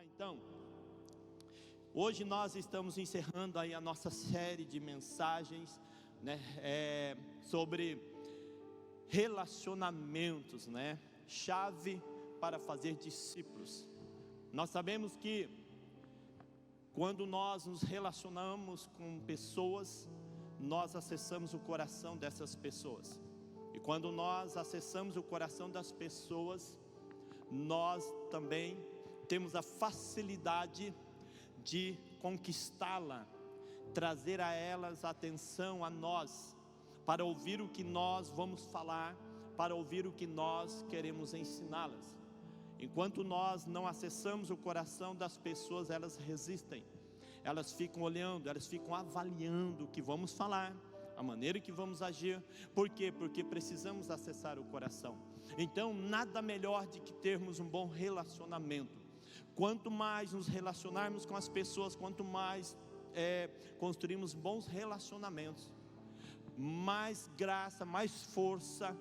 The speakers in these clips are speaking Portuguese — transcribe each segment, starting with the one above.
lá então. Hoje nós estamos encerrando aí a nossa série de mensagens, né, sobre relacionamentos, né, chave para fazer discípulos. Nós sabemos que quando nós nos relacionamos com pessoas, nós acessamos o coração dessas pessoas. E quando nós acessamos o coração das pessoas, nós também temos a facilidade de conquistá-la, trazer a elas atenção a nós, para ouvir o que nós vamos falar, para ouvir o que nós queremos ensiná-las. Enquanto nós não acessamos o coração das pessoas, elas resistem, elas ficam olhando, elas ficam avaliando o que vamos falar, a maneira que vamos agir. Por quê? Porque precisamos acessar o coração. Então nada melhor do que termos um bom relacionamento. Quanto mais nos relacionarmos com as pessoas, quanto mais construirmos bons relacionamentos, mais graça, mais força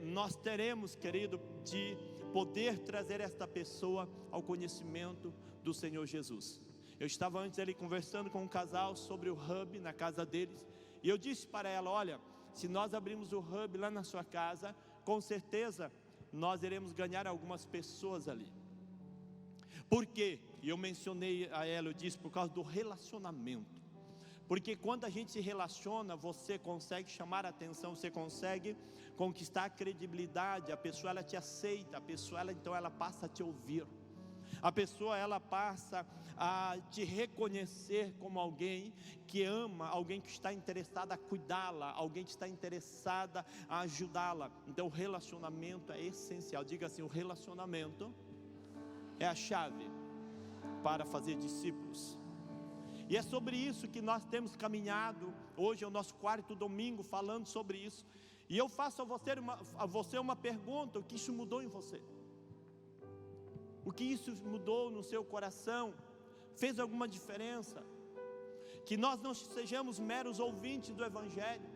nós teremos, querido, de poder trazer esta pessoa ao conhecimento do Senhor Jesus. Eu estava antes ali conversando com um casal sobre o hub na casa deles, e eu disse para ela: olha, se nós abrirmos o hub lá na sua casa, com certeza nós iremos ganhar algumas pessoas ali. Por quê? E eu mencionei a ela, eu disse, por causa do relacionamento. Porque quando a gente se relaciona, você consegue chamar a atenção, você consegue conquistar a credibilidade, a pessoa ela te aceita, a pessoa então ela passa a te ouvir. A pessoa ela passa a te reconhecer como alguém que ama, alguém que está interessada a cuidá-la, alguém que está interessada a ajudá-la. Então o relacionamento é essencial. Diga assim: o relacionamento é a chave para fazer discípulos. E é sobre isso que nós temos caminhado. Hoje é o nosso 4º domingo falando sobre isso. E eu faço a você uma pergunta: o que isso mudou em você? O que isso mudou no seu coração? Fez alguma diferença? Que nós não sejamos meros ouvintes do Evangelho,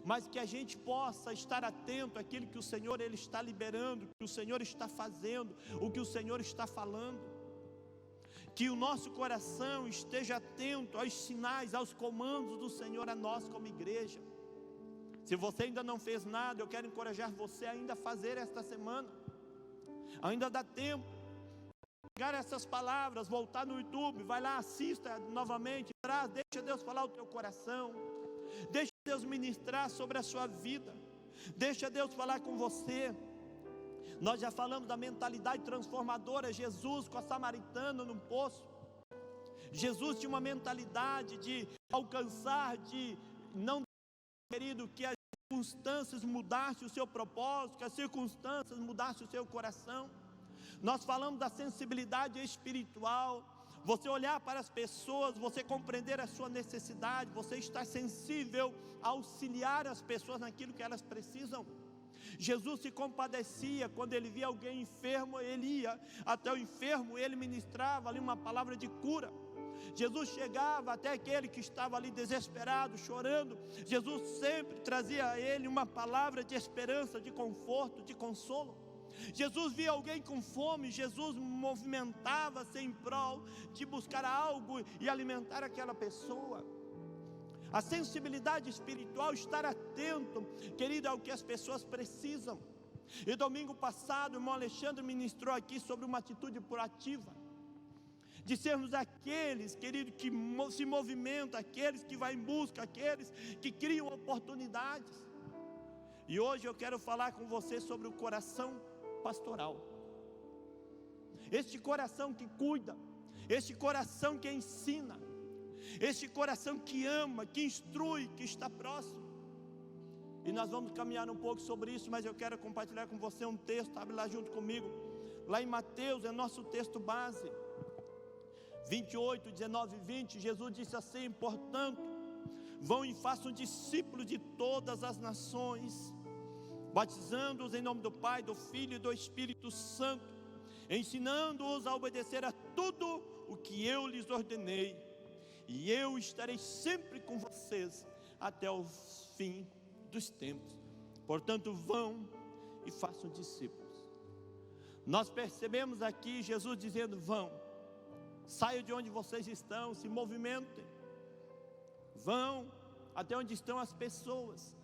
mas que a gente possa estar atento àquilo que o Senhor Ele está liberando, que o Senhor está fazendo, o que o Senhor está falando. Que o nosso coração esteja atento aos sinais, aos comandos do Senhor a nós como igreja. Se você ainda não fez nada, eu quero encorajar você ainda a fazer esta semana. Ainda dá tempo. Pegar essas palavras, voltar no YouTube, vai lá, assista novamente, deixa Deus falar o teu coração, deixa Deus ministrar sobre a sua vida, deixa Deus falar com você. Nós já falamos da mentalidade transformadora. Jesus com a samaritana no poço, Jesus tinha uma mentalidade de alcançar, de não, querido, que as circunstâncias mudassem o seu propósito, que as circunstâncias mudassem o seu coração. Nós falamos da sensibilidade espiritual, você olhar para as pessoas, você compreender a sua necessidade, você estar sensível a auxiliar as pessoas naquilo que elas precisam. Jesus se compadecia quando ele via alguém enfermo, ele ia até o enfermo, ele ministrava ali uma palavra de cura. Jesus chegava até aquele que estava ali desesperado, chorando. Jesus sempre trazia a ele uma palavra de esperança, de conforto, de consolo. Jesus via alguém com fome, Jesus movimentava-se em prol de buscar algo e alimentar aquela pessoa. A sensibilidade espiritual, estar atento, querido, ao que as pessoas precisam. E domingo passado o irmão Alexandre ministrou aqui sobre uma atitude proativa, de sermos aqueles, querido, que se movimentam, aqueles que vão em busca, aqueles que criam oportunidades. E hoje eu quero falar com você sobre o coração pastoral, este coração que cuida, este coração que ensina, este coração que ama, que instrui, que está próximo. E nós vamos caminhar um pouco sobre isso, mas eu quero compartilhar com você um texto. Abre lá junto comigo, lá em Mateus, é nosso texto base, 28, 19 e 20. Jesus disse assim: portanto, vão e façam discípulos de todas as nações, batizando-os em nome do Pai, do Filho e do Espírito Santo, ensinando-os a obedecer a tudo o que eu lhes ordenei, e eu estarei sempre com vocês até o fim dos tempos. Portanto, vão e façam discípulos. Nós percebemos aqui Jesus dizendo: vão, saiam de onde vocês estão, se movimentem, vão até onde estão as pessoas,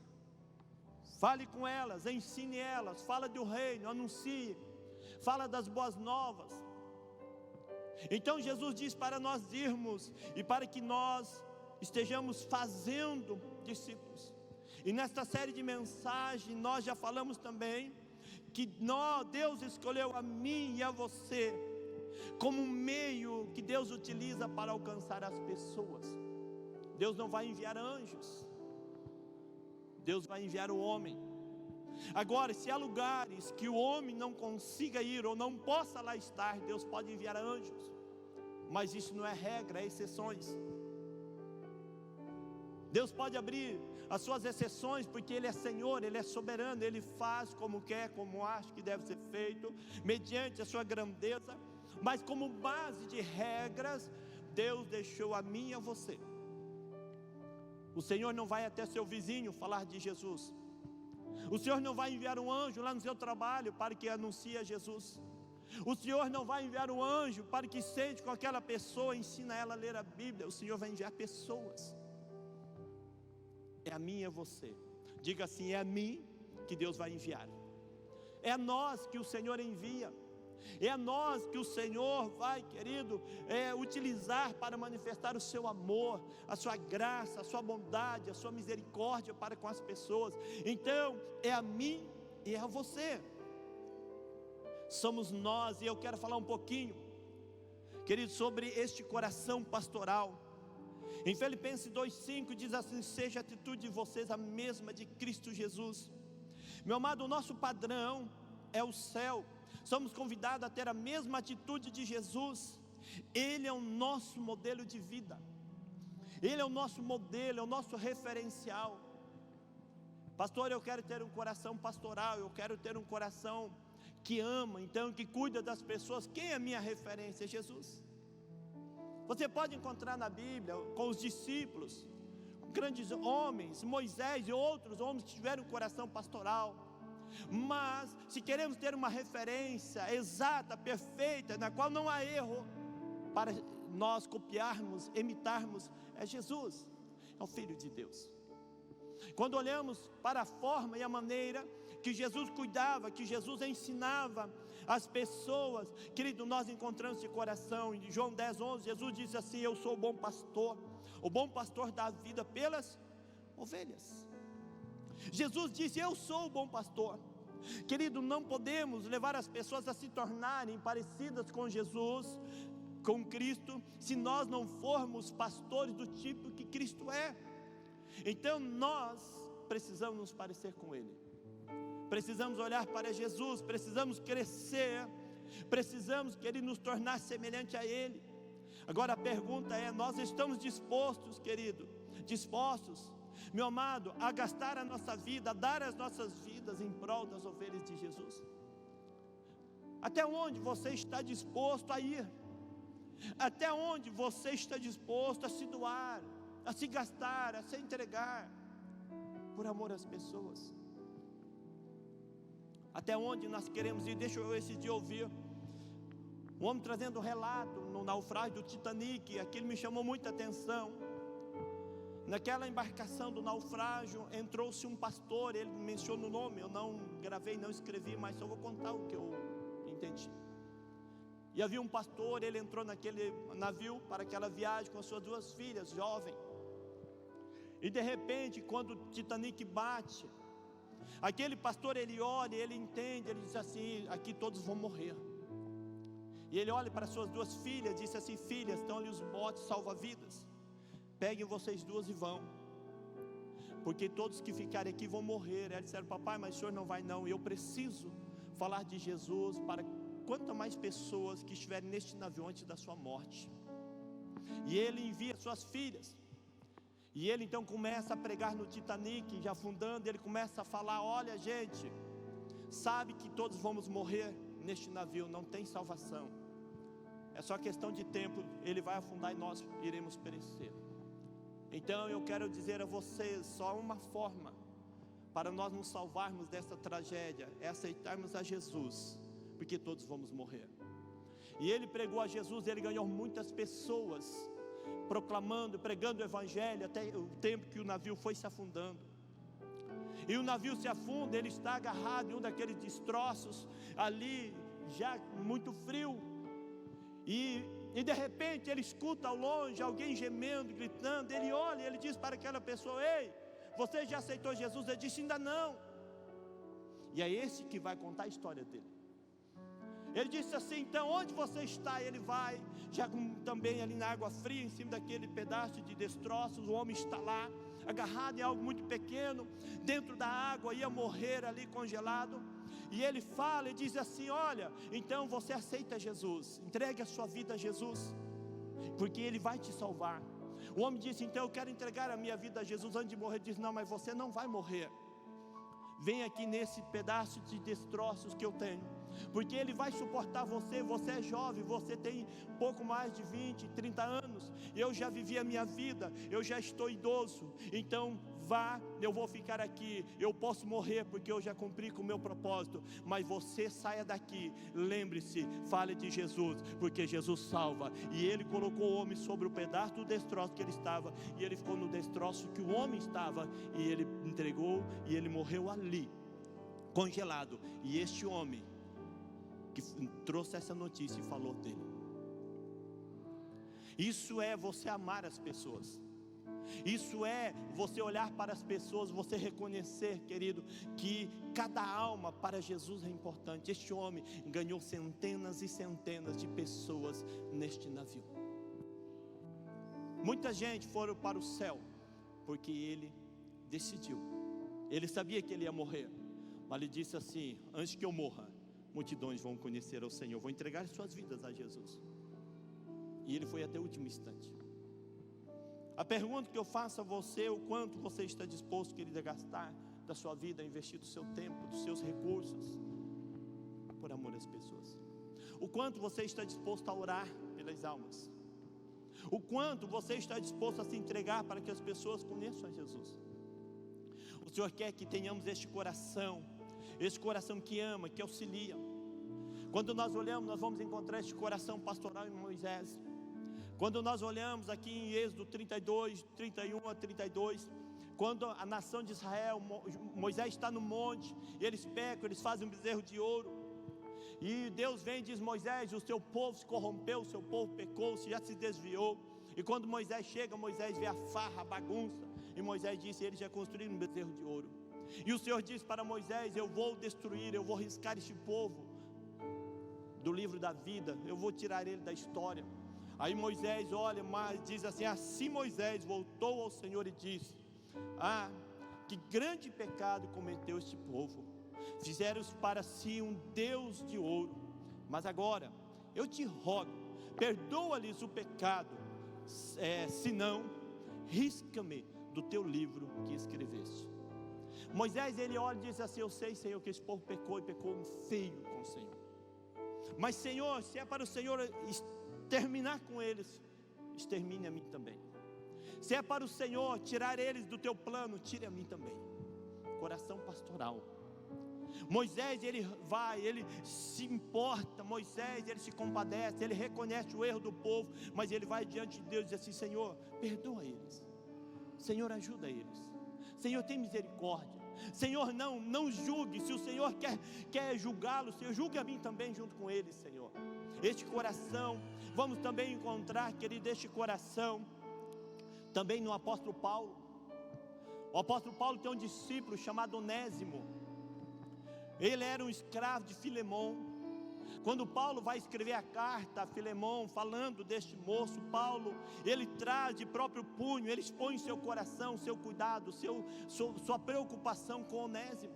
fale com elas, ensine elas, fala do reino, anuncie, fala das boas novas. Então Jesus diz para nós irmos e para que nós estejamos fazendo discípulos. E nesta série de mensagens nós já falamos também que Deus escolheu a mim e a você como um meio que Deus utiliza para alcançar as pessoas. Deus não vai enviar anjos, Deus vai enviar o homem. Agora, se há lugares que o homem não consiga ir ou não possa lá estar, Deus pode enviar anjos, mas isso não é regra, é exceções. Deus pode abrir as suas exceções, porque Ele é Senhor, Ele é soberano, Ele faz como quer, como acha que deve ser feito, mediante a sua grandeza. Mas como base de regras, Deus deixou a mim e a você. O Senhor não vai até seu vizinho falar de Jesus. O Senhor não vai enviar um anjo lá no seu trabalho para que anuncie a Jesus. O Senhor não vai enviar um anjo para que sente com aquela pessoa e ensina ela a ler a Bíblia. O Senhor vai enviar pessoas. É a mim e a você. Diga assim: é a mim que Deus vai enviar. É a nós que o Senhor envia. É a nós que o Senhor vai, querido, utilizar para manifestar o seu amor, a sua graça, a sua bondade, a sua misericórdia para com as pessoas. Então, é a mim e é a você. Somos nós, e eu quero falar um pouquinho, querido, sobre este coração pastoral. Em Filipenses 2,5 diz assim: seja a atitude de vocês a mesma de Cristo Jesus. Meu amado, o nosso padrão é o céu. Somos convidados a ter a mesma atitude de Jesus. Ele é o nosso modelo de vida. Ele é o nosso modelo, é o nosso referencial. Pastor, eu quero ter um coração pastoral, eu quero ter um coração que ama, então que cuida das pessoas. Quem é a minha referência? É Jesus. Você pode encontrar na Bíblia com os discípulos, grandes homens, Moisés e outros homens que tiveram um coração pastoral. Mas se queremos ter uma referência exata, perfeita, na qual não há erro para nós copiarmos, imitarmos, é Jesus, é o Filho de Deus. Quando olhamos para a forma e a maneira que Jesus cuidava, que Jesus ensinava as pessoas, querido, nós encontramos esse coração. Em João 10:11, Jesus disse assim: eu sou o bom pastor dá a vida pelas ovelhas. Jesus disse: eu sou o bom pastor. Querido, não podemos levar as pessoas a se tornarem parecidas com Jesus, com Cristo, se nós não formos pastores do tipo que Cristo é. Então nós precisamos nos parecer com Ele, precisamos olhar para Jesus, precisamos crescer, precisamos, querido, nos tornar semelhante a Ele. Agora a pergunta é: nós estamos dispostos, querido, meu amado, a gastar a nossa vida, a dar as nossas vidas em prol das ovelhas de Jesus? Até onde você está disposto a ir? Até onde você está disposto a se doar, a se gastar, a se entregar por amor às pessoas? Até onde nós queremos ir? Deixa eu esse dia ouvir um homem trazendo um relato no naufrágio do Titanic. Aquilo me chamou muita atenção. Naquela embarcação do naufrágio entrou-se um pastor. Ele menciona o nome, eu não gravei, não escrevi, mas só vou contar o que eu entendi. E havia um pastor, ele entrou naquele navio para aquela viagem com as suas 2 filhas, jovem. E de repente, quando o Titanic bate, aquele pastor, ele olha, ele entende, ele diz assim: aqui todos vão morrer. E ele olha para suas 2 filhas, disse assim: filhas, estão ali os botes salva-vidas, peguem vocês 2 e vão, porque todos que ficarem aqui vão morrer. Eles disseram: papai, mas o senhor não vai não. Eu preciso falar de Jesus para quantas mais pessoas que estiverem neste navio antes da sua morte. E ele envia suas filhas. E ele então começa a pregar no Titanic, já afundando. Ele começa a falar: olha, gente, sabe que todos vamos morrer neste navio, não tem salvação, é só questão de tempo, ele vai afundar e nós iremos perecer. Então eu quero dizer a vocês, só uma forma para nós nos salvarmos dessa tragédia é aceitarmos a Jesus porque todos vamos morrer. E ele pregou a Jesus, ele ganhou muitas pessoas, proclamando, pregando o evangelho, até o tempo que o navio foi se afundando. E o navio se afunda, ele está agarrado em um daqueles destroços, ali, já muito frio. E de repente ele escuta ao longe alguém gemendo, gritando. Ele olha e ele diz para aquela pessoa: ei, você já aceitou Jesus? Ele disse: ainda não. E é esse que vai contar a história dele. Ele disse assim: então onde você está? Ele vai, já também ali na água fria, em cima daquele pedaço de destroços. O homem está lá, agarrado em algo muito pequeno, dentro da água, ia morrer ali congelado. E ele fala e diz assim: olha, então você aceita Jesus, entregue a sua vida a Jesus, porque Ele vai te salvar. O homem disse: então eu quero entregar a minha vida a Jesus antes de morrer. Ele diz: não, mas você não vai morrer. Vem aqui nesse pedaço de destroços que eu tenho, porque Ele vai suportar você. Você é jovem, você tem pouco mais de 20, 30 anos. Eu já vivi a minha vida, eu já estou idoso. Então vá, eu vou ficar aqui. Eu posso morrer porque eu já cumpri com o meu propósito, mas você saia daqui, lembre-se, fale de Jesus, porque Jesus salva. E ele colocou o homem sobre o pedaço do destroço que ele estava, e ele ficou no destroço que o homem estava, e ele entregou, e ele morreu ali, congelado. E este homem que trouxe essa notícia e falou dele. Isso é você amar as pessoas. Isso é você olhar para as pessoas, você reconhecer, querido, que cada alma para Jesus é importante. Este homem ganhou centenas e centenas de pessoas neste navio. Muita gente foram para o céu porque ele decidiu. Ele sabia que ele ia morrer, mas ele disse assim: antes que eu morra, multidões vão conhecer ao Senhor, vão entregar suas vidas a Jesus. E ele foi até o último instante. A pergunta que eu faço a você: o quanto você está disposto, querido, a gastar da sua vida, a investir do seu tempo, dos seus recursos, por amor às pessoas? O quanto você está disposto a orar pelas almas? O quanto você está disposto a se entregar para que as pessoas conheçam a Jesus? O Senhor quer que tenhamos este coração que ama, que auxilia. Quando nós olhamos, nós vamos encontrar este coração pastoral em Moisés. Quando nós olhamos aqui em Êxodo 32, 31 a 32, quando a nação de Israel, Moisés está no monte, e eles pecam, eles fazem um bezerro de ouro, e Deus vem e diz: Moisés, o seu povo se corrompeu, o seu povo pecou, já se desviou. E quando Moisés chega, Moisés vê a farra, a bagunça, e Moisés disse: eles já construíram um bezerro de ouro. E o Senhor diz para Moisés: eu vou destruir, eu vou riscar este povo do livro da vida, eu vou tirar ele da história. Aí Moisés olha, mas diz assim: assim Moisés voltou ao Senhor e disse: ah, que grande pecado cometeu este povo, fizeram para si um Deus de ouro. Mas agora eu te rogo, perdoa-lhes o pecado, senão risca-me do teu livro que escreveste. Moisés, ele olha e diz assim: eu sei, Senhor, que esse povo pecou, e pecou feio com o Senhor, mas Senhor, se é para o Senhor terminar com eles, extermine a mim também. Se é para o Senhor tirar eles do teu plano, tire a mim também. Coração pastoral. Moisés, ele vai, ele se importa. Moisés, ele se compadece, ele reconhece o erro do povo, mas ele vai diante de Deus e diz assim: Senhor, perdoa eles, Senhor, ajuda eles, Senhor, tem misericórdia, Senhor, não julgue. Se o Senhor quer julgá-lo, Senhor, julgue a mim também junto com eles, Senhor. Este coração, vamos também encontrar, querido, este coração também no apóstolo Paulo. O apóstolo Paulo tem um discípulo chamado Onésimo. Ele era um escravo de Filemão. Quando Paulo vai escrever a carta a Filemão, falando deste moço, Paulo, ele traz de próprio punho, ele expõe seu coração, seu cuidado, sua preocupação com Onésimo.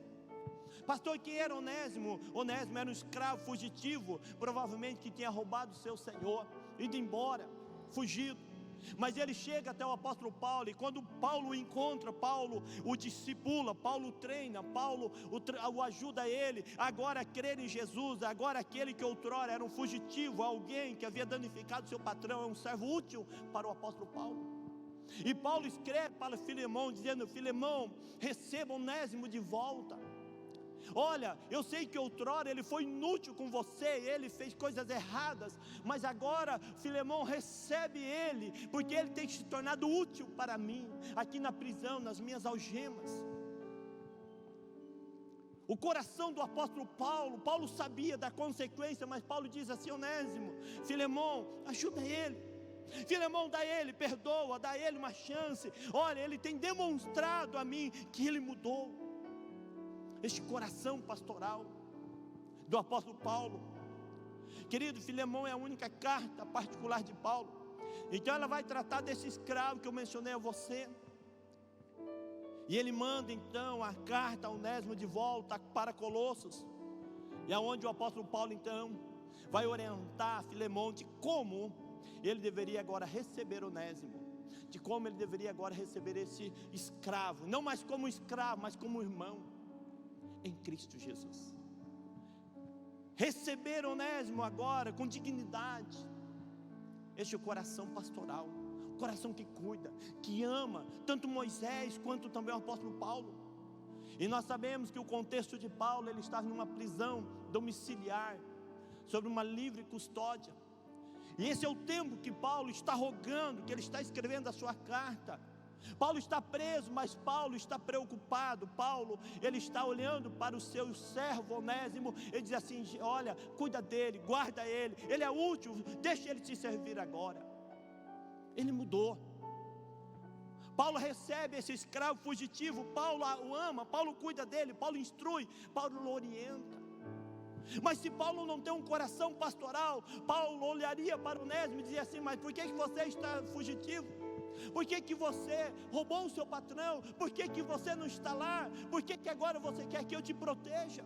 Pastor, quem era Onésimo? Onésimo era um escravo fugitivo, provavelmente que tinha roubado seu senhor, ido embora, fugido. Mas ele chega até o apóstolo Paulo, e quando Paulo o encontra, Paulo o discipula, Paulo o treina, Paulo o ajuda a ele agora a crer em Jesus. Agora aquele que outrora era um fugitivo, alguém que havia danificado seu patrão, é um servo útil para o apóstolo Paulo. E Paulo escreve para Filemão dizendo: Filemão, receba Onésimo de volta. Olha, eu sei que outrora ele foi inútil com você, ele fez coisas erradas, mas agora Filemão recebe ele, porque ele tem se tornado útil para mim, aqui na prisão, nas minhas algemas. O coração do apóstolo Paulo sabia da consequência, mas Paulo diz assim: Onésimo, Filemão, ajuda ele. Filemão, dá ele, perdoa, dá ele uma chance. Olha, ele tem demonstrado a mim que ele mudou. Este coração pastoral do apóstolo Paulo. Querido, Filemão é a única carta particular de Paulo. Então ela vai tratar desse escravo que eu mencionei a você. E ele manda então a carta a Onésimo de volta para Colossos. E é onde o apóstolo Paulo então vai orientar Filemão de como ele deveria agora receber Onésimo, de como ele deveria agora receber esse escravo, não mais como escravo, mas como irmão em Cristo Jesus. Receber Onésimo agora com dignidade. Este é o coração pastoral, o coração que cuida, que ama, tanto Moisés quanto também o apóstolo Paulo. E nós sabemos que o contexto de Paulo, ele estava numa prisão domiciliar, sob uma livre custódia. E esse é o tempo que Paulo está rogando, que ele está escrevendo a sua carta. Paulo está preso, mas Paulo está preocupado. Paulo, ele está olhando para o seu servo Onésimo. Ele diz assim: olha, cuida dele, guarda ele, ele é útil, deixa ele te servir agora. Ele mudou. Paulo recebe esse escravo fugitivo, Paulo o ama, Paulo cuida dele, Paulo instrui, Paulo o orienta. Mas se Paulo não tem um coração pastoral, Paulo olharia para Onésimo e dizia assim: mas por que você está fugitivo? Por que você roubou o seu patrão? Por que você não está lá? Por que agora você quer que eu te proteja?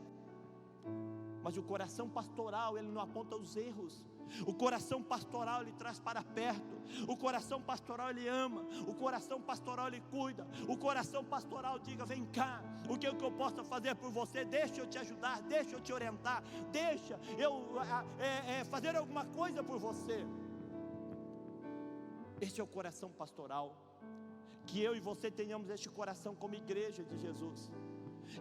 Mas o coração pastoral, ele não aponta os erros. O coração pastoral, ele traz para perto. O coração pastoral, ele ama. O coração pastoral, ele cuida. O coração pastoral diga: vem cá, o que eu posso fazer por você? Deixa eu te ajudar, deixa eu te orientar, deixa eu fazer alguma coisa por você. Este é o coração pastoral. Que eu e você tenhamos este coração como igreja de Jesus.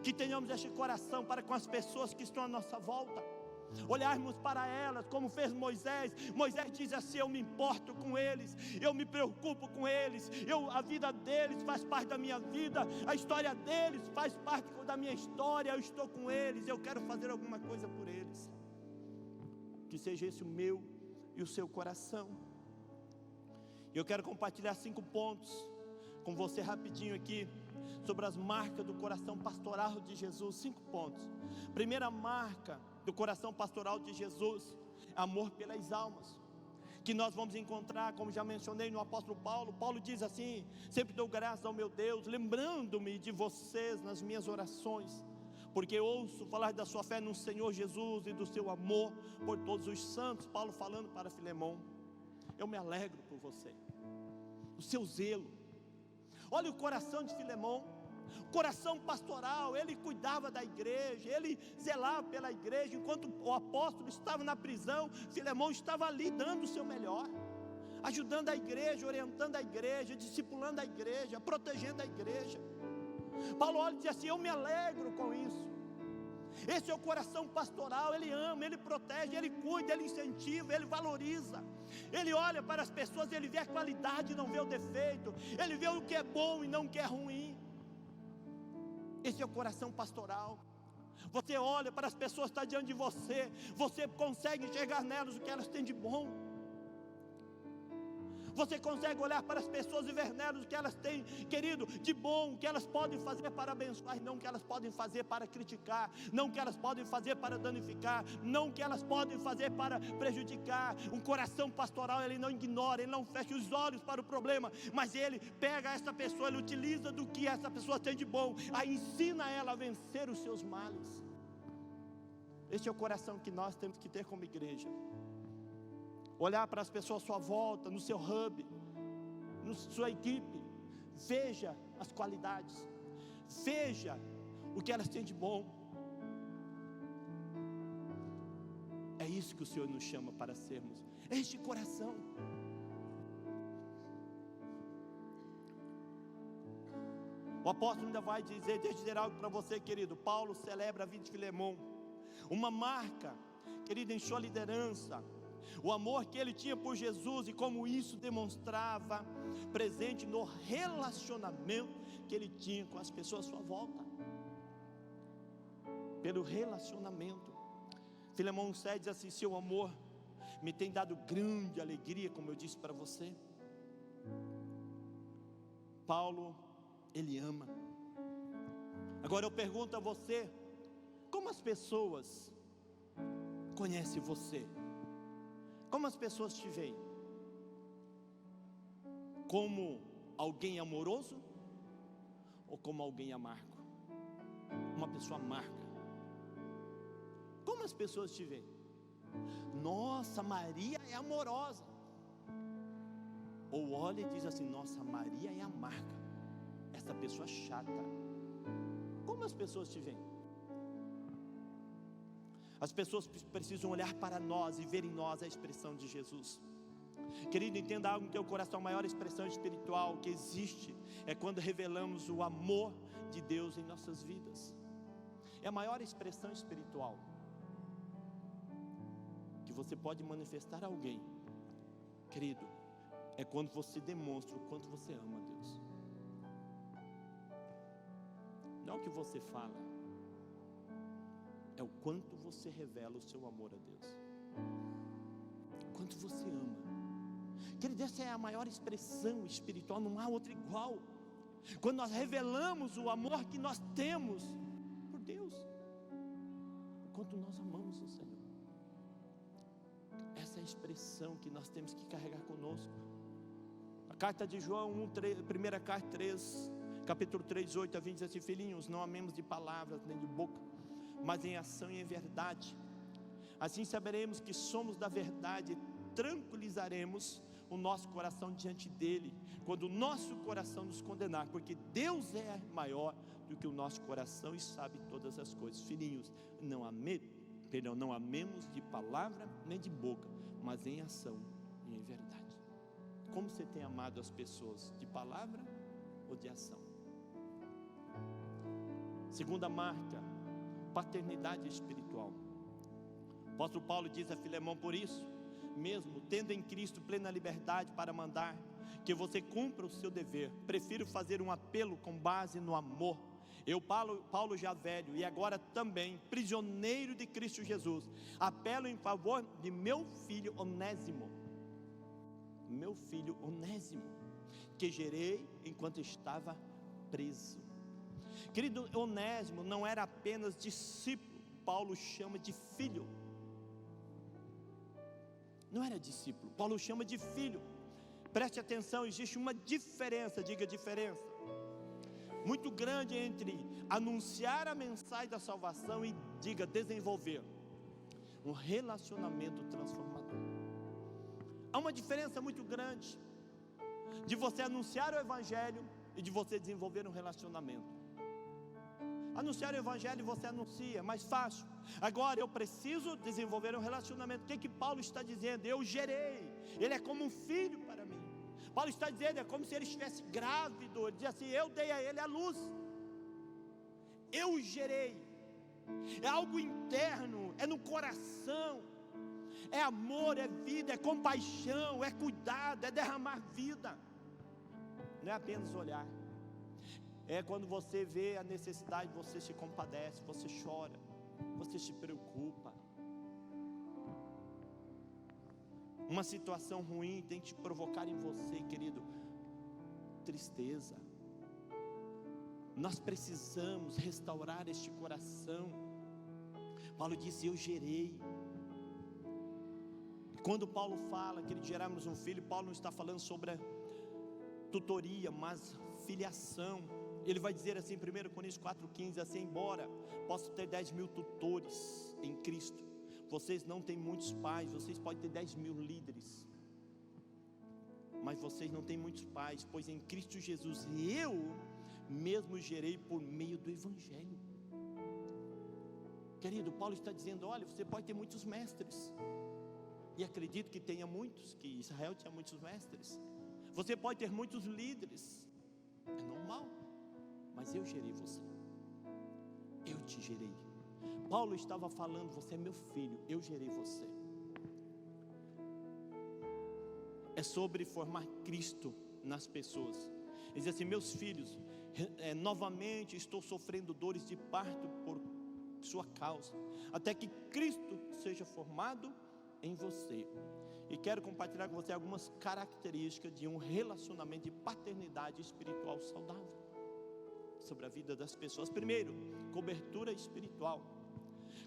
Que tenhamos este coração para com as pessoas que estão à nossa volta. Olharmos para elas como fez Moisés. Moisés diz assim: eu me importo com eles, eu me preocupo com eles, a vida deles faz parte da minha vida, a história deles faz parte da minha história. Eu estou com eles, eu quero fazer alguma coisa por eles. Que seja esse o meu e o seu coração. Eu quero compartilhar 5 pontos com você rapidinho aqui, sobre as marcas do coração pastoral de Jesus. 5 pontos. Primeira marca do coração pastoral de Jesus: amor pelas almas. Que nós vamos encontrar, como já mencionei, no apóstolo Paulo. Paulo diz assim: sempre dou graças ao meu Deus, lembrando-me de vocês nas minhas orações, porque ouço falar da sua fé no Senhor Jesus e do seu amor por todos os santos. Paulo falando para Filemão: eu me alegro por você, o seu zelo. Olha o coração de Filemão, coração pastoral. Ele cuidava da igreja, ele zelava pela igreja. Enquanto o apóstolo estava na prisão, Filemão estava ali dando o seu melhor, ajudando a igreja, orientando a igreja, discipulando a igreja, protegendo a igreja. Paulo olha e diz assim: eu me alegro com isso. Esse é o coração pastoral. Ele ama, ele protege, ele cuida, ele incentiva, ele valoriza. Ele olha para as pessoas, ele vê a qualidade e não vê o defeito. Ele vê o que é bom e não o que é ruim. Esse é o coração pastoral. Você olha para as pessoas que estão diante de você, você consegue enxergar nelas o que elas têm de bom. Você consegue olhar para as pessoas e ver nelas o que elas têm, querido, de bom, o que elas podem fazer para abençoar, não o que elas podem fazer para criticar, não o que elas podem fazer para danificar, não o que elas podem fazer para prejudicar. Um coração pastoral, ele não ignora, ele não fecha os olhos para o problema, mas ele pega essa pessoa, ele utiliza do que essa pessoa tem de bom, aí ensina ela a vencer os seus males. Este é o coração que nós temos que ter como igreja. Olhar para as pessoas à sua volta, no seu hub, na sua equipe. Veja as qualidades, veja o que elas têm de bom. É isso que o Senhor nos chama para sermos, este coração. O apóstolo ainda vai dizer, deixa eu dizer algo para você, querido. Paulo celebra a vida de Filemão, uma marca, querido, em sua liderança, o amor que ele tinha por Jesus, e como isso demonstrava presente no relacionamento que ele tinha com as pessoas à sua volta. Pelo relacionamento, Filemão 7 diz assim: seu amor me tem dado grande alegria, como eu disse para você. Paulo, ele ama. Agora eu pergunto a você, como as pessoas conhecem você? Como as pessoas te veem? Como alguém amoroso ou como alguém amargo? Uma pessoa amarga. Como as pessoas te veem? Nossa, Maria é amorosa. Ou olha e diz assim: nossa, Maria é amarga, essa pessoa chata. Como as pessoas te veem? As pessoas precisam olhar para nós e ver em nós a expressão de Jesus. Querido, entenda algo no teu coração: a maior expressão espiritual que existe é quando revelamos o amor de Deus em nossas vidas. É a maior expressão espiritual que você pode manifestar a alguém, querido, é quando você demonstra o quanto você ama a Deus. Não é o que você fala, é o quanto você revela o seu amor a Deus, quanto você ama. Querido, essa é a maior expressão espiritual, não há outra igual. Quando nós revelamos o amor que nós temos por Deus, o quanto nós amamos o Senhor. Essa é a expressão que nós temos que carregar conosco. A carta de João 1, carta 3, capítulo 3, 8 a 20 diz assim: filhinhos, não amemos de palavras nem de boca, mas em ação e em verdade. Assim saberemos que somos da verdade e tranquilizaremos o nosso coração diante dele, quando o nosso coração nos condenar, porque Deus é maior do que o nosso coração e sabe todas as coisas. Filhinhos, não amemos de palavra nem de boca, mas em ação e em verdade. Como você tem amado as pessoas? De palavra ou de ação? Segunda marca, paternidade espiritual. O apóstolo Paulo diz a Filemão: por isso mesmo, tendo em Cristo plena liberdade para mandar que você cumpra o seu dever, prefiro fazer um apelo com base no amor. Eu, Paulo já velho e agora também prisioneiro de Cristo Jesus, apelo em favor de meu filho Onésimo, que gerei enquanto estava preso. Querido, Onésimo não era apenas discípulo, Paulo chama de filho. Não era discípulo, Paulo chama de filho. Preste atenção, existe uma diferença, diga diferença, muito grande entre anunciar a mensagem da salvação e, diga, desenvolver um relacionamento transformador. Há uma diferença muito grande de você anunciar o evangelho e de você desenvolver um relacionamento. Anunciar o evangelho você anuncia, é mais fácil. Agora eu preciso desenvolver um relacionamento. O que Paulo está dizendo? Eu gerei, ele é como um filho para mim. Paulo está dizendo, é como se ele estivesse grávido. Ele diz assim: eu dei a ele a luz, eu gerei. É algo interno, é no coração, é amor, é vida, é compaixão, é cuidado, é derramar vida. Não é apenas olhar. É quando você vê a necessidade, você se compadece, você chora, você se preocupa. Uma situação ruim tem que te provocar em você, querido, tristeza. Nós precisamos restaurar este coração. Paulo disse: eu gerei. Quando Paulo fala que geramos um filho, Paulo não está falando sobre a tutoria, mas filiação. Ele vai dizer assim, 1 Coríntios 4,15, assim: embora possa ter 10.000 tutores em Cristo, vocês não têm muitos pais. Vocês podem ter 10.000 líderes, mas vocês não têm muitos pais, pois em Cristo Jesus eu mesmo gerei por meio do evangelho. Querido, Paulo está dizendo: olha, você pode ter muitos mestres, e acredito que tenha muitos, que Israel tinha muitos mestres. Você pode ter muitos líderes, é normal. mas eu gerei você. Eu te gerei. Paulo estava falando, você é meu filho, eu gerei você. É sobre formar Cristo nas pessoas. Ele diz assim: meus filhos, novamente estou sofrendo dores de parto por sua causa, até que Cristo seja formado em você. E quero compartilhar com você algumas características de um relacionamento de paternidade espiritual saudável sobre a vida das pessoas. Primeiro, cobertura espiritual.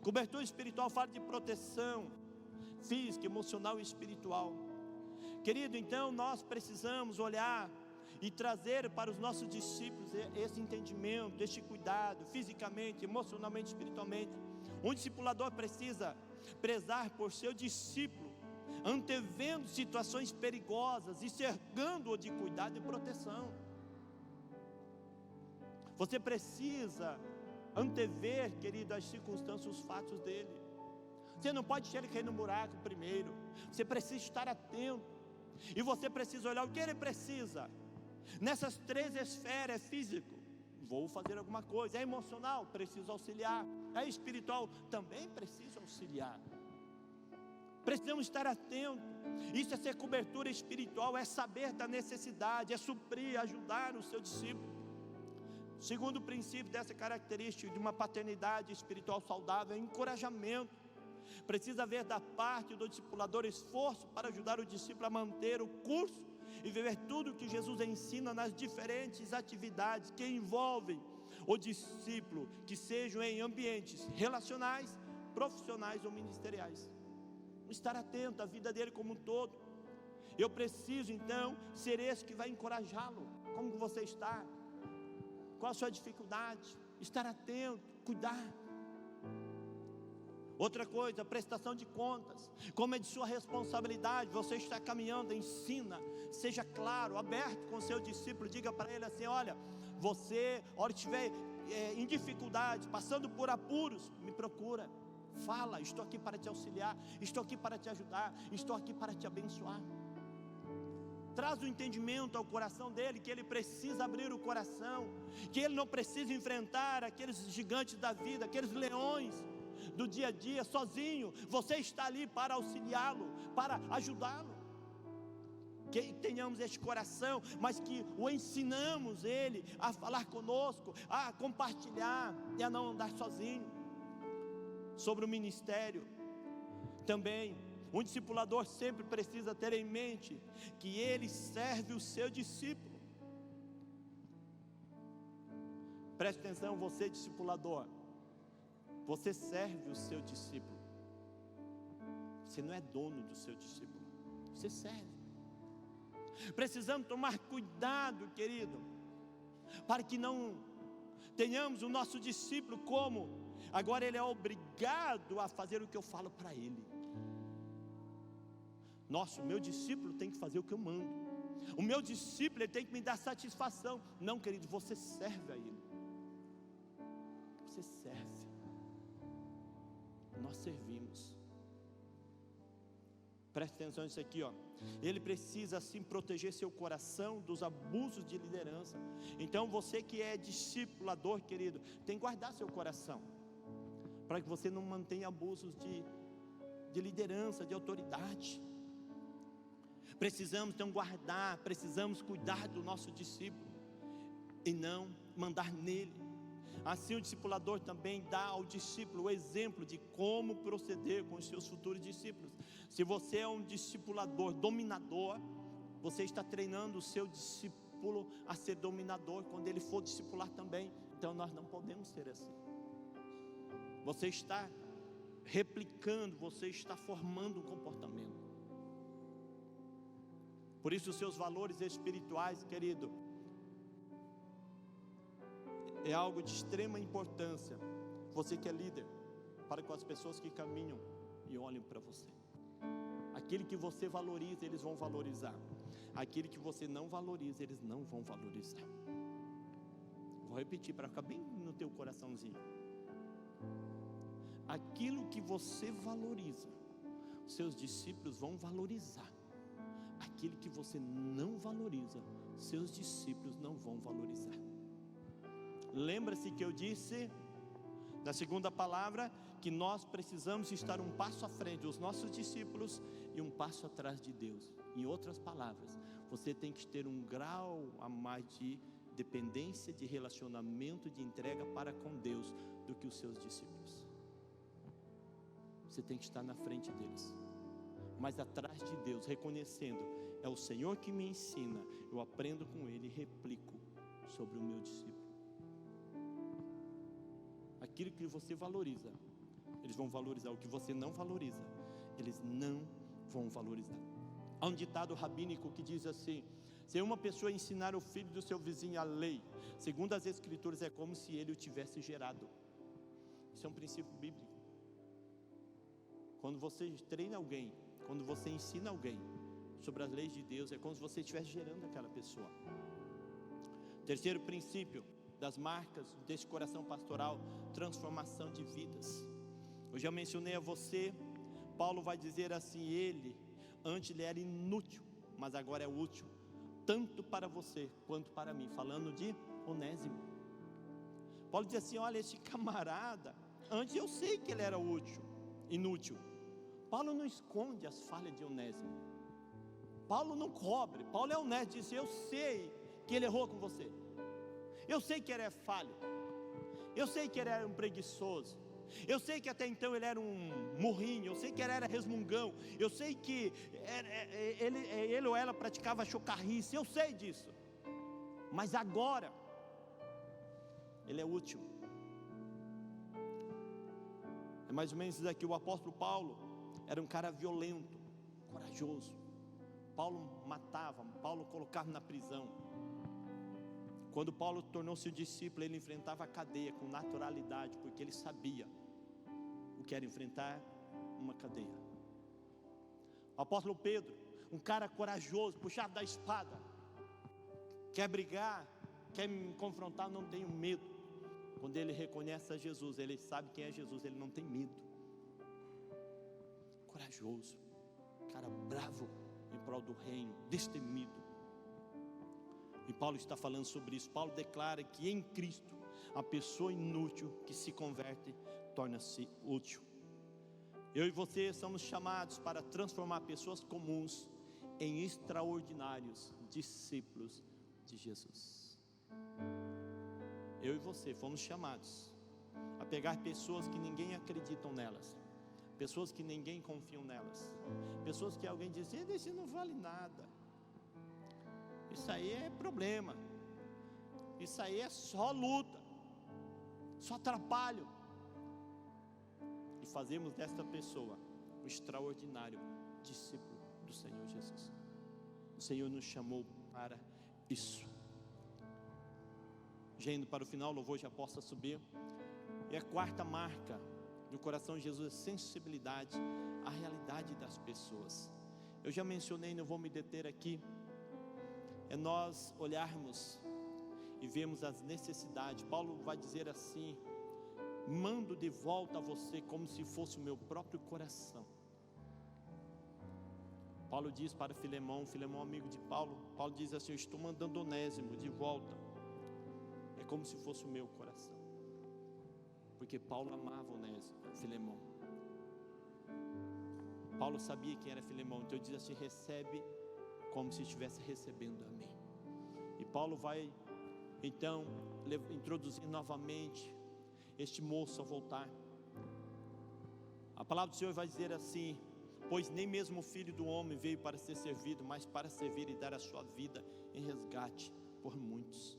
Cobertura espiritual fala de proteção física, emocional e espiritual. Querido, então nós precisamos olhar e trazer para os nossos discípulos esse entendimento, este cuidado, fisicamente, emocionalmente, espiritualmente. Um discipulador precisa prezar por seu discípulo, antevendo situações perigosas e cercando-o de cuidado e proteção. Você precisa antever, querido, as circunstâncias, os fatos dele. Você não pode deixar ele cair no buraco primeiro. Você precisa estar atento. E você precisa olhar o que ele precisa. Nessas três esferas: é físico, vou fazer alguma coisa; é emocional, preciso auxiliar; é espiritual, também preciso auxiliar. Precisamos estar atentos. Isso é ser cobertura espiritual, é saber da necessidade, é suprir, ajudar o seu discípulo. Segundo princípio dessa característica de uma paternidade espiritual saudável é encorajamento. Precisa haver da parte do discipulador esforço para ajudar o discípulo a manter o curso e viver tudo o que Jesus ensina nas diferentes atividades que envolvem o discípulo, que sejam em ambientes relacionais, profissionais ou ministeriais. Estar atento à vida dele como um todo. Eu preciso então ser esse que vai encorajá-lo. Como que você está? Qual a sua dificuldade? Estar atento, cuidar. Outra coisa, prestação de contas. Como é de sua responsabilidade, você está caminhando, ensina, seja claro, aberto com o seu discípulo. Diga para ele assim: olha, você, a hora que estiver em dificuldade, passando por apuros, me procura, fala, estou aqui para te auxiliar, estou aqui para te ajudar, estou aqui para te abençoar. Traz o entendimento ao coração dele, que ele precisa abrir o coração, que ele não precisa enfrentar aqueles gigantes da vida, aqueles leões do dia a dia sozinho. Você está ali para auxiliá-lo, para ajudá-lo. Que tenhamos este coração, mas que o ensinamos ele a falar conosco, a compartilhar e a não andar sozinho. Sobre o ministério também, um discipulador sempre precisa ter em mente que ele serve o seu discípulo. Preste atenção, você discipulador, você serve o seu discípulo. Você não é dono do seu discípulo, você serve. Precisamos tomar cuidado, querido, para que não tenhamos o nosso discípulo como agora ele é obrigado a fazer o que eu falo para ele. Nossa, o meu discípulo tem que fazer o que eu mando. O meu discípulo, ele tem que me dar satisfação. Não, querido, você serve a ele. Você serve. Nós servimos. Preste atenção nisso aqui, ó. Ele precisa assim proteger seu coração dos abusos de liderança. Então você que é discipulador, querido, tem que guardar seu coração, para que você não mantenha abusos de liderança, de autoridade. Precisamos então guardar, precisamos cuidar do nosso discípulo e não mandar nele. Assim o discipulador também dá ao discípulo o exemplo de como proceder com os seus futuros discípulos. Se você é um discipulador dominador, você está treinando o seu discípulo a ser dominador quando ele for discipular também. Então nós não podemos ser assim. Você está replicando, você está formando um comportamento. Por isso os seus valores espirituais, querido, é algo de extrema importância. Você que é líder, para com as pessoas que caminham e olham para você. Aquele que você valoriza, eles vão valorizar. Aquele que você não valoriza, eles não vão valorizar. Vou repetir para ficar bem no teu coraçãozinho. Aquilo que você valoriza, seus discípulos vão valorizar. Aquilo que você não valoriza, seus discípulos não vão valorizar. Lembra-se que eu disse, na segunda palavra, que nós precisamos estar um passo à frente dos nossos discípulos e um passo atrás de Deus. Em outras palavras, você tem que ter um grau a mais de dependência, de relacionamento, de entrega para com Deus do que os seus discípulos. Você tem que estar na frente deles, mas atrás de Deus, reconhecendo: é o Senhor que me ensina, eu aprendo com Ele e replico sobre o meu discípulo. Aquilo que você valoriza, eles vão valorizar. O que você não valoriza, eles não vão valorizar. Há um ditado rabínico que diz assim: se uma pessoa ensinar o filho do seu vizinho a lei, segundo as escrituras, é como se ele o tivesse gerado. Isso é um princípio bíblico. Quando você treina alguém, quando você ensina alguém sobre as leis de Deus, é como se você estivesse gerando aquela pessoa. Terceiro princípio das marcas desse coração pastoral: transformação de vidas. Eu já mencionei a você, Paulo vai dizer assim: antes ele era inútil, mas agora é útil, tanto para você quanto para mim, falando de Onésimo. Paulo diz assim: olha, esse camarada, antes eu sei que ele era inútil. Paulo não esconde as falhas de Onésimo, Paulo não cobre, Paulo é honesto, diz: eu sei que ele errou com você, eu sei que ele é falho, eu sei que ele era um preguiçoso, eu sei que até então ele era um murrinho, eu sei que ele era resmungão, eu sei que ele ou ela praticava chocarrice, eu sei disso, mas agora ele é útil. É mais ou menos isso aqui. O apóstolo Paulo era um cara violento, corajoso. Paulo matava, Paulo colocava na prisão. Quando Paulo tornou-se discípulo, ele enfrentava a cadeia com naturalidade, porque ele sabia o que era enfrentar uma cadeia. O apóstolo Pedro, um cara corajoso, puxado da espada, quer brigar, quer me confrontar, não tenho medo. Quando ele reconhece a Jesus, ele sabe quem é Jesus, ele não tem medo. Corajoso, cara bravo em prol do reino, destemido. E Paulo está falando sobre isso. Paulo declara que em Cristo, a pessoa inútil que se converte, torna-se útil. Eu e você somos chamados para transformar pessoas comuns em extraordinários discípulos de Jesus. Eu e você fomos chamados a pegar pessoas que ninguém acredita nelas, pessoas que ninguém confia nelas, pessoas que alguém diz: isso não vale nada, isso aí é problema, isso aí é só luta, só atrapalho, e fazemos desta pessoa um extraordinário discípulo do Senhor Jesus. O Senhor nos chamou para isso. Já indo para o final, o louvor já possa subir. E a quarta marca do coração de Jesus é sensibilidade à realidade das pessoas. Eu já mencionei, não vou me deter aqui. É nós olharmos e vermos as necessidades. Paulo vai dizer assim: mando de volta a você como se fosse o meu próprio coração. Paulo diz para Filemão, amigo de Paulo, Paulo diz assim: eu estou mandando Onésimo de volta, é como se fosse o meu coração, porque Paulo amava Filemão. Paulo sabia quem era Filemão, então ele diz assim: recebe como se estivesse recebendo a mim. E Paulo vai então introduzir novamente este moço a voltar. A palavra do Senhor vai dizer assim: pois nem mesmo o Filho do Homem veio para ser servido, mas para servir e dar a sua vida em resgate por muitos.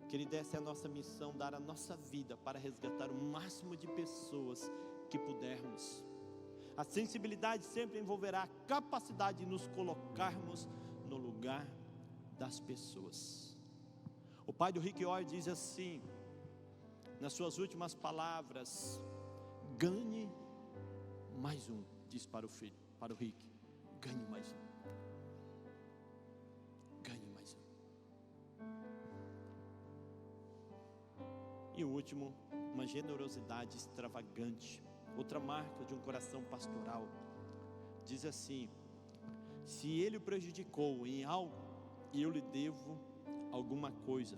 Querido, essa é a nossa missão, dar a nossa vida para resgatar o máximo de pessoas que pudermos. A sensibilidade sempre envolverá a capacidade de nos colocarmos no lugar das pessoas. O pai do Rick Warren diz assim, nas suas últimas palavras: ganhe mais um, diz para o filho, para o Rick: ganhe mais um. Ganhe mais um. E o último, uma generosidade extravagante. Outra marca de um coração pastoral. Diz assim: se ele o prejudicou em algo, eu lhe devo alguma coisa.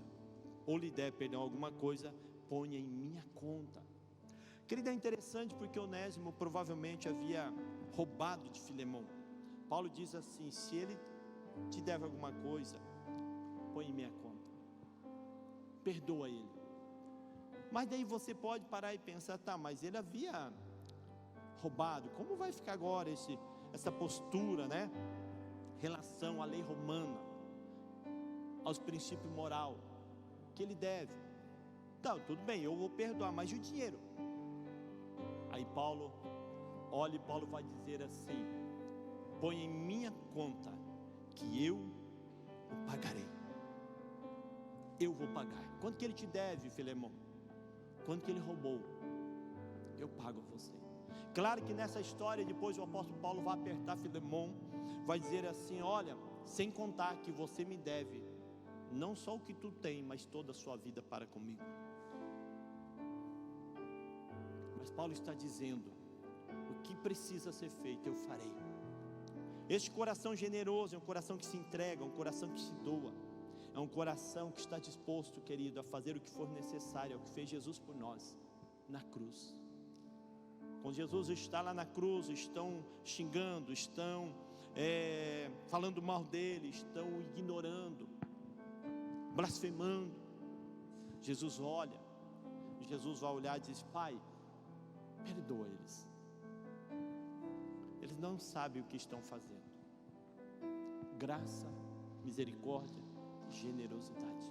ou lhe der, perdão, alguma coisa, ponha em minha conta. Querido, é interessante porque Onésimo provavelmente havia roubado de Filemão. Paulo diz assim: se ele te deve alguma coisa, põe em minha conta, perdoa ele. Mas daí você pode parar e pensar: tá, mas ele havia roubado, como vai ficar agora essa postura, né? Relação à lei romana, aos princípios moral que ele deve. Então, tudo bem, eu vou perdoar, mas e o dinheiro? Aí Paulo olha e Paulo vai dizer assim: põe em minha conta que eu o pagarei. Eu vou pagar. Quanto que ele te deve, Filemão? Quanto que ele roubou? Eu pago a você. Claro que nessa história depois o apóstolo Paulo vai apertar Filemão, vai dizer assim: olha, sem contar que você me deve não só o que tu tem, mas toda a sua vida para comigo. Mas Paulo está dizendo: o que precisa ser feito eu farei. Este coração generoso é um coração que se entrega, é um coração que se doa, é um coração que está disposto, querido, a fazer o que for necessário, é o que fez Jesus por nós na cruz. Quando Jesus está lá na cruz, estão xingando, estão falando mal dele, estão ignorando, blasfemando. Jesus olha, Jesus vai olhar e diz: Pai, perdoa eles, eles não sabem o que estão fazendo. Graça, misericórdia, generosidade.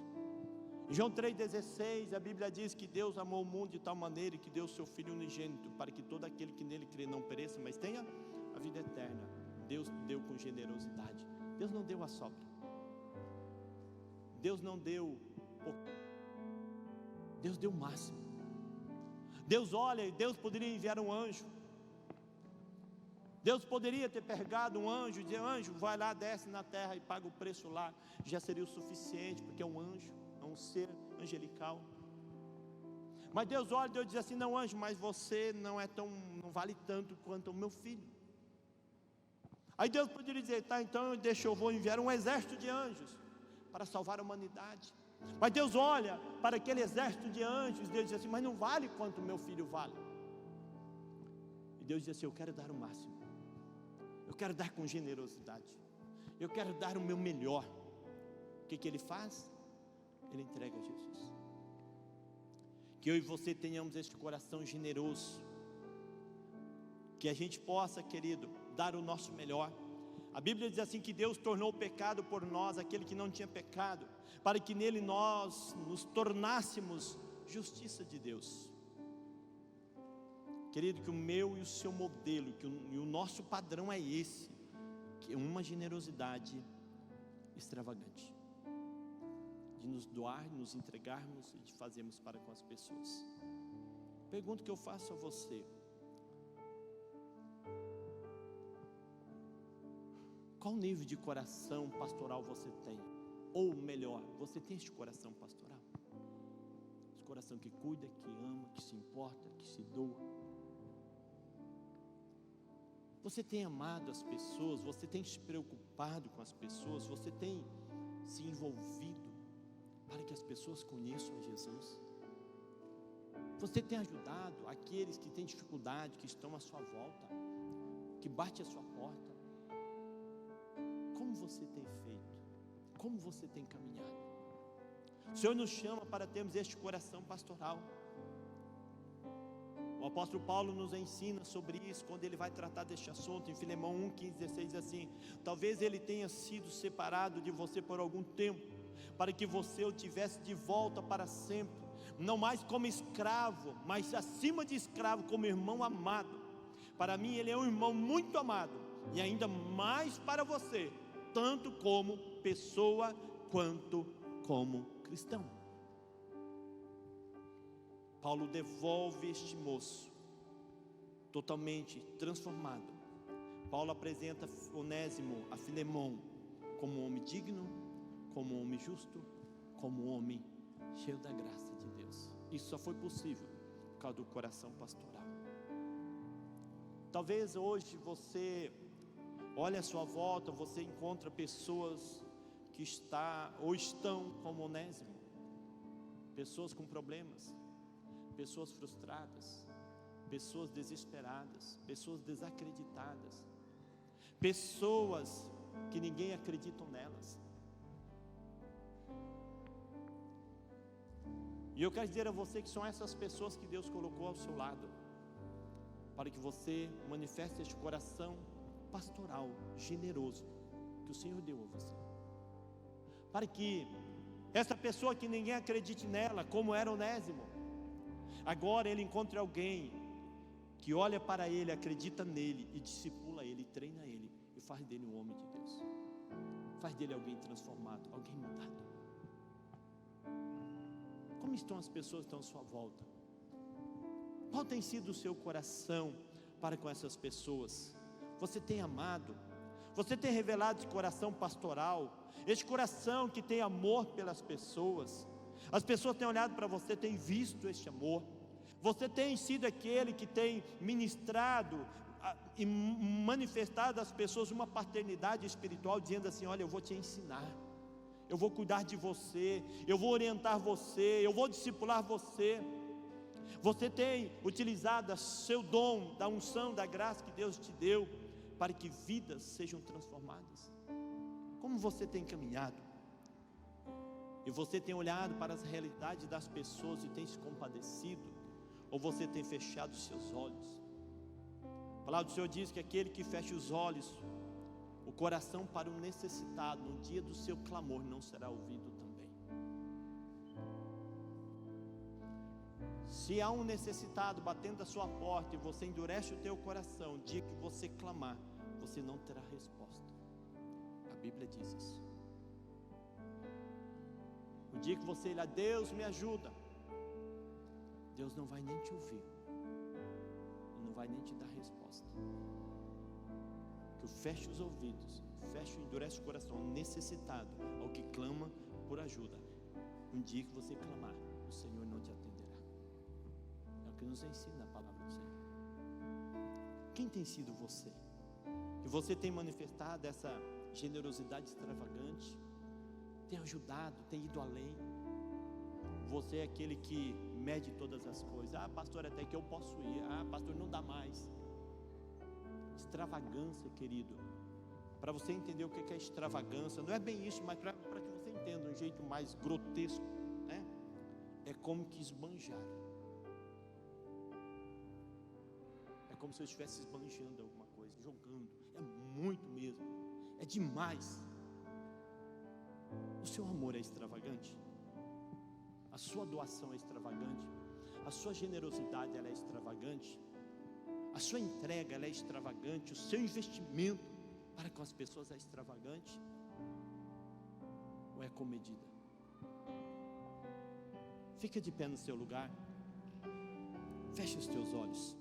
Em João 3,16 a Bíblia diz que Deus amou o mundo de tal maneira que deu o seu Filho unigênito, para que todo aquele que nele crê não pereça, mas tenha a vida eterna. Deus deu com generosidade. Deus não deu a sobra. Deus não deu pouco. Deus deu o máximo. Deus olha e Deus poderia enviar um anjo. Deus poderia ter pegado um anjo e dizer: anjo, vai lá, desce na terra e paga o preço lá. Já seria o suficiente, porque é um anjo, é um ser angelical. Mas Deus olha e Deus diz assim: não, anjo, mas você não vale tanto quanto o meu filho. Aí Deus poderia dizer: tá, então eu vou enviar um exército de anjos para salvar a humanidade. Mas Deus olha para aquele exército de anjos e Deus diz assim: mas não vale quanto o meu filho vale. E Deus diz assim: eu quero dar o máximo, eu quero dar com generosidade, eu quero dar o meu melhor. O que ele faz? Ele entrega a Jesus. Que eu e você tenhamos este coração generoso, que a gente possa, querido, dar o nosso melhor. A Bíblia diz assim que Deus tornou pecado por nós aquele que não tinha pecado, para que nele nós nos tornássemos justiça de Deus. Querido, que o meu e o seu modelo, e o nosso padrão é esse, que é uma generosidade extravagante, de nos doar, nos entregarmos e de fazermos para com as pessoas. Pergunta que eu faço a você: qual nível de coração pastoral você tem? Ou melhor, você tem este coração pastoral? Esse coração que cuida, que ama, que se importa, que se doa. Você tem amado as pessoas? Você tem se preocupado com as pessoas? Você tem se envolvido para que as pessoas conheçam a Jesus? Você tem ajudado aqueles que têm dificuldade, que estão à sua volta, que bate à sua porta? Como você tem feito? Como você tem caminhado? O Senhor nos chama para termos este coração pastoral. O apóstolo Paulo nos ensina sobre isso quando ele vai tratar deste assunto em Filemão 1:15-16, diz assim: talvez ele tenha sido separado de você por algum tempo, para que você o tivesse de volta para sempre, não mais como escravo, mas acima de escravo, como irmão amado. Para mim ele é um irmão muito amado, e ainda mais para você, tanto como pessoa quanto como cristão. Paulo devolve este moço totalmente transformado. Paulo apresenta Onésimo a Filemão como um homem digno, como um homem justo, como um homem cheio da graça de Deus. Isso só foi possível por causa do coração pastoral. Talvez hoje você olhe à sua volta, você encontra pessoas que estão como Onésimo, pessoas com problemas, pessoas frustradas, pessoas desesperadas, pessoas desacreditadas, pessoas que ninguém acredita nelas. E eu quero dizer a você que são essas pessoas que Deus colocou ao seu lado, para que você manifeste este coração pastoral, generoso, que o Senhor deu a você, para que essa pessoa que ninguém acredite nela, como era Onésimo, agora ele encontre alguém que olha para ele, acredita nele e discipula ele, treina ele e faz dele um homem de Deus, faz dele alguém transformado, alguém mudado. Como estão as pessoas que estão à sua volta? Qual tem sido o seu coração para com essas pessoas? Você tem amado? Você tem revelado esse coração pastoral? Esse coração que tem amor pelas pessoas? As pessoas têm olhado para você, têm visto este amor. Você tem sido aquele que tem ministrado e manifestado às pessoas uma paternidade espiritual, dizendo assim: olha, eu vou te ensinar, eu vou cuidar de você, eu vou orientar você, eu vou discipular você. Você tem utilizado o seu dom, da unção, da graça que Deus te deu, para que vidas sejam transformadas. Como você tem caminhado? E você tem olhado para as realidades das pessoas e tem se compadecido? Ou você tem fechado os seus olhos? A palavra do Senhor diz que aquele que fecha os olhos, o coração para o necessitado, no dia do seu clamor, não será ouvido também. Se há um necessitado batendo a sua porta e você endurece o teu coração, o dia que você clamar, você não terá resposta. A Bíblia diz isso. O dia que você irá, Deus me ajuda, Deus não vai nem te ouvir, não vai nem te dar resposta. Que feche os ouvidos, feche e endurece o coração ao necessitado, ao que clama por ajuda. Um dia que você clamar, o Senhor não te atenderá. É o que nos ensina a palavra do Senhor. Quem tem sido você? Que você tem manifestado essa generosidade extravagante, tem ajudado, tem ido além. Você é aquele que mede todas as coisas. Ah, pastor, até que eu posso ir. Ah, pastor, não dá mais. Extravagância, querido. Para você entender o que é extravagância, não é bem isso, mas para que você entenda um jeito mais grotesco, né? É como que esbanjar. É como se eu estivesse esbanjando alguma coisa, jogando. É muito mesmo. É demais. O seu amor é extravagante? A sua doação é extravagante? A sua generosidade, ela é extravagante? A sua entrega, ela é extravagante? O seu investimento para com as pessoas é extravagante? Ou é comedida? Fica de pé no seu lugar. Feche os teus olhos.